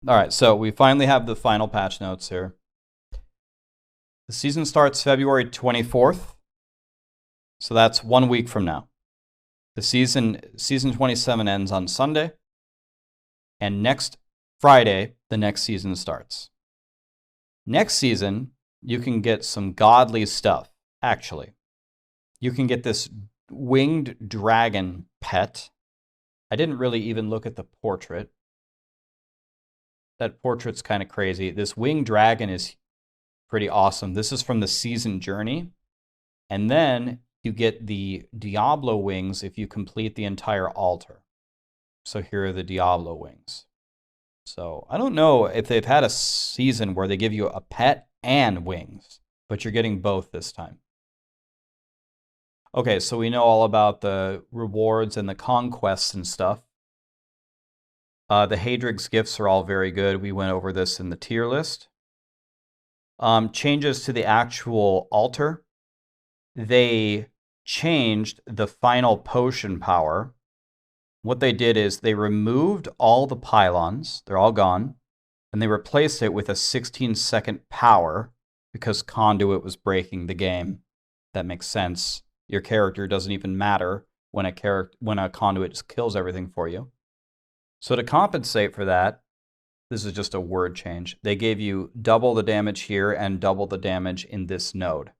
All right, so we finally have the final patch notes here. The season starts February 24th, so that's 1 week from now. The season 27 ends on Sunday, and next Friday, the next season starts. Next season, you can get some godly stuff, actually. You can get this winged dragon pet. I didn't really even look at the portrait. That portrait's kind of crazy. This winged dragon is pretty awesome. This is from the season journey. And then you get the Diablo wings if you complete the entire altar. So here are the Diablo wings. So I don't know if they've had a season where they give you a pet and wings, but you're getting both this time. Okay, so we know all about the rewards and the conquests and stuff. The Hadrig's gifts are all very good. We went over this in the tier list. Changes to the actual altar. They changed the final potion power. What they did is they removed all the pylons. They're all gone. And they replaced it with a 16-second power because Conduit was breaking the game. That makes sense. Your character doesn't even matter when a Conduit just kills everything for you. So to compensate for that, this is just a word change. They gave you double the damage here and double the damage in this node.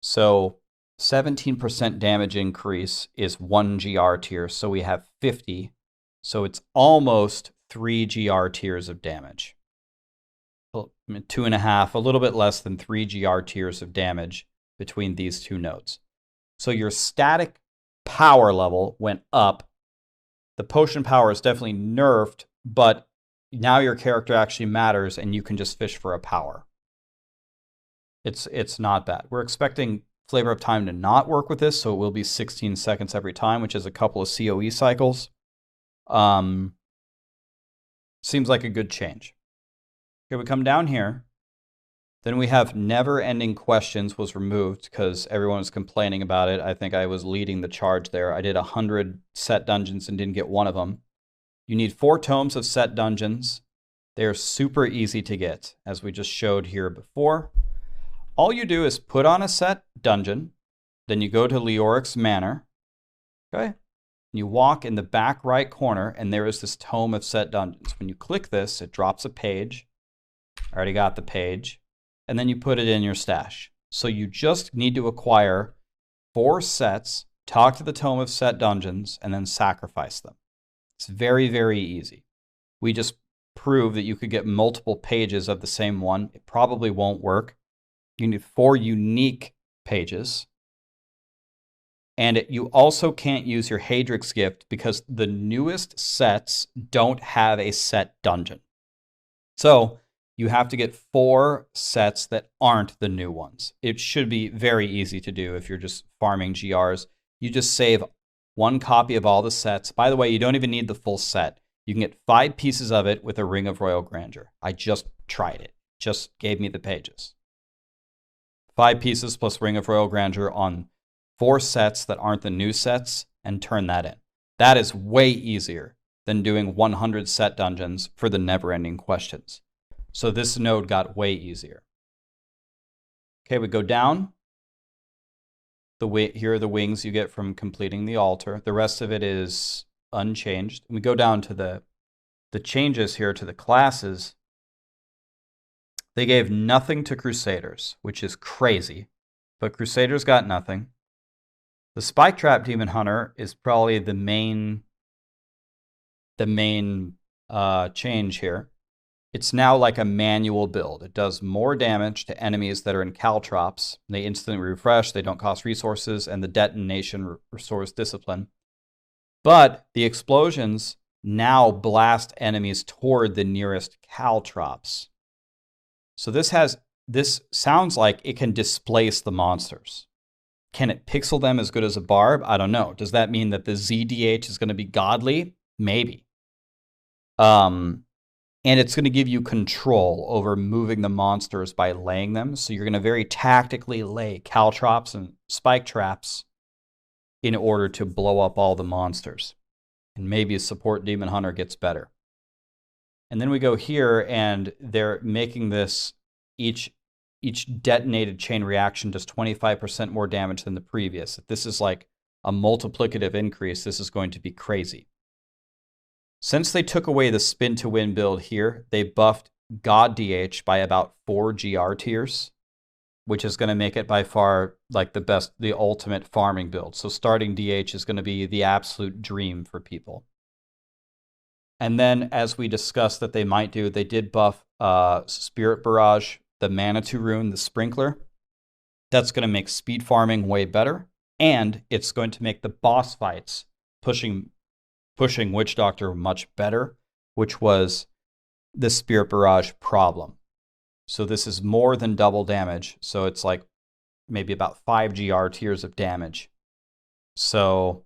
So 17% damage increase is 1 GR tier, so we have 50. So it's almost 3 GR tiers of damage. 2.5, a little bit less than 3 GR tiers of damage between these two nodes. So your static power level went up. The potion power is definitely nerfed, but now your character actually matters and you can just fish for a power. It's not bad. We're expecting Flavor of Time to not work with this, so it will be 16 seconds every time, which is a couple of COE cycles. Seems like a good change. Okay, we come down here. Then we have Never-Ending Questions was removed because everyone was complaining about it. I think I was leading the charge there. I did 100 set dungeons and didn't get one of them. You need 4 tomes of set dungeons. They're super easy to get, as we just showed here before. All you do is put on a set dungeon, then you go to Leoric's Manor, okay? You walk in the back right corner, and there is this tome of set dungeons. When you click this, it drops a page. I already got the page. And then you put it in your stash. So you just need to acquire 4 sets, talk to the tome of set dungeons, and then sacrifice them. It's very, very easy. We just proved that you could get multiple pages of the same one. It probably won't work. You need 4 unique pages. And you also can't use your Hadrig's gift because the newest sets don't have a set dungeon. So you have to get 4 sets that aren't the new ones. It should be very easy to do if you're just farming GRs. You just save 1 copy of all the sets. By the way, you don't even need the full set. You can get 5 pieces of it with a Ring of Royal Grandeur. I just tried it. Just gave me the pages. 5 pieces plus Ring of Royal Grandeur on 4 sets that aren't the new sets and turn that in. That is way easier than doing 100 set dungeons for the Never-Ending Questions. So this node got way easier. Okay, we go down. Here are the wings you get from completing the altar. The rest of it is unchanged. We go down to the changes here to the classes. They gave nothing to Crusaders, which is crazy. But Crusaders got nothing. The Spike Trap Demon Hunter is probably the main change here. It's now like a manual build. It does more damage to enemies that are in caltrops. They instantly refresh, they don't cost resources, and the detonation restores discipline. But the explosions now blast enemies toward the nearest caltrops. So this sounds like it can displace the monsters. Can it pixel them as good as a barb? I don't know. Does that mean that the ZDH is going to be godly? Maybe. And it's going to give you control over moving the monsters by laying them. So you're going to very tactically lay caltrops and spike traps in order to blow up all the monsters. And maybe a support demon hunter gets better. And then we go here, and they're making this, each detonated chain reaction does 25% more damage than the previous. If this is like a multiplicative increase, this is going to be crazy. Since they took away the spin to win build here, they buffed God DH by about 4 GR tiers, which is going to make it by far like the best, the ultimate farming build. So starting DH is going to be the absolute dream for people. And then, as we discussed that they might do, they did buff Spirit Barrage, the Manitou Rune, the Sprinkler. That's going to make speed farming way better, and it's going to make the boss fights pushing Witch Doctor much better, which was the Spirit Barrage problem. So this is more than double damage. So it's like maybe about 5 GR tiers of damage. So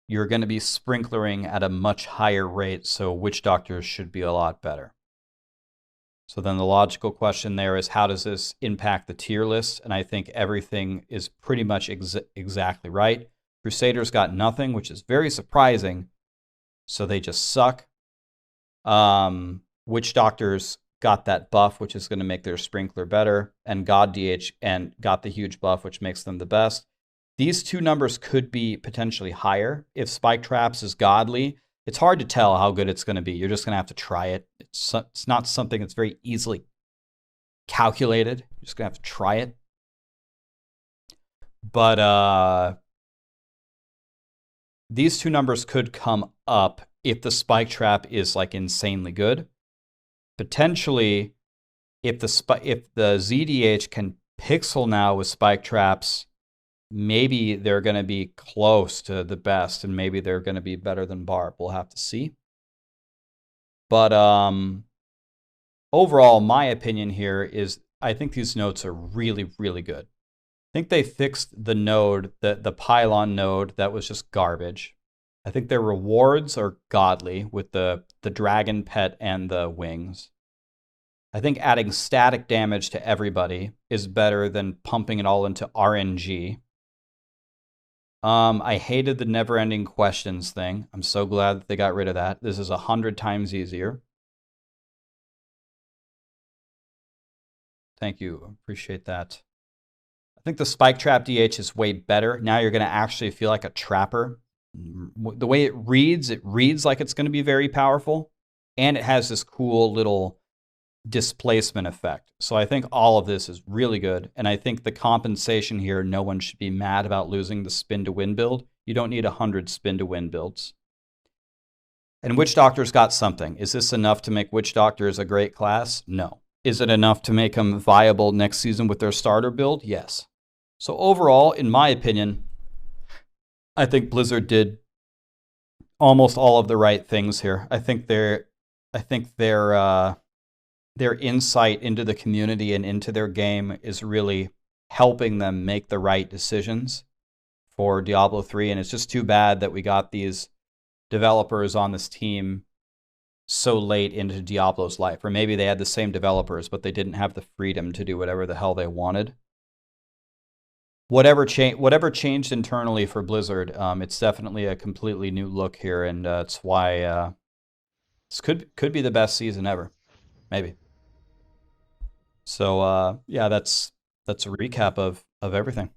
you're going to be sprinklering at a much higher rate, so Witch Doctors should be a lot better. So then the logical question there is, how does this impact the tier list? And I think everything is pretty much exactly right. Crusaders got nothing, which is very surprising. So they just suck. Witch Doctors got that buff, which is going to make their sprinkler better, and God DH and got the huge buff, which makes them the best. These two numbers could be potentially higher. If Spike Traps is godly, it's hard to tell how good it's going to be. You're just going to have to try it. It's not something that's very easily calculated. You're just going to have to try it. But these two numbers could come up if the Spike Trap is like insanely good. Potentially, if the ZDH can pixel now with Spike Traps, maybe they're going to be close to the best, and maybe they're going to be better than Barb. We'll have to see. But overall, my opinion here is I think these notes are really, really good. I think they fixed the node, the pylon node that was just garbage. I think their rewards are godly with the dragon pet and the wings. I think adding static damage to everybody is better than pumping it all into RNG. I hated the never-ending questions thing. I'm so glad that they got rid of that. This is 100 times easier. Thank you. Appreciate that. I think the Spike Trap DH is way better. Now you're going to actually feel like a trapper. The way it reads like it's going to be very powerful. And it has this cool little displacement effect. So I think all of this is really good. And I think the compensation here, no one should be mad about losing the spin to win build. You don't need 100 spin to win builds. And Witch Doctor's got something. Is this enough to make Witch Doctors a great class? No. Is it enough to make them viable next season with their starter build? Yes. So overall, in my opinion, I think Blizzard did almost all of the right things here. I think their insight into the community and into their game is really helping them make the right decisions for Diablo 3. And it's just too bad that we got these developers on this team so late into Diablo's life. Or maybe they had the same developers, but they didn't have the freedom to do whatever the hell they wanted. Whatever changed internally for Blizzard, it's definitely a completely new look here, and it's why this could be the best season ever, maybe. So yeah, that's a recap of everything.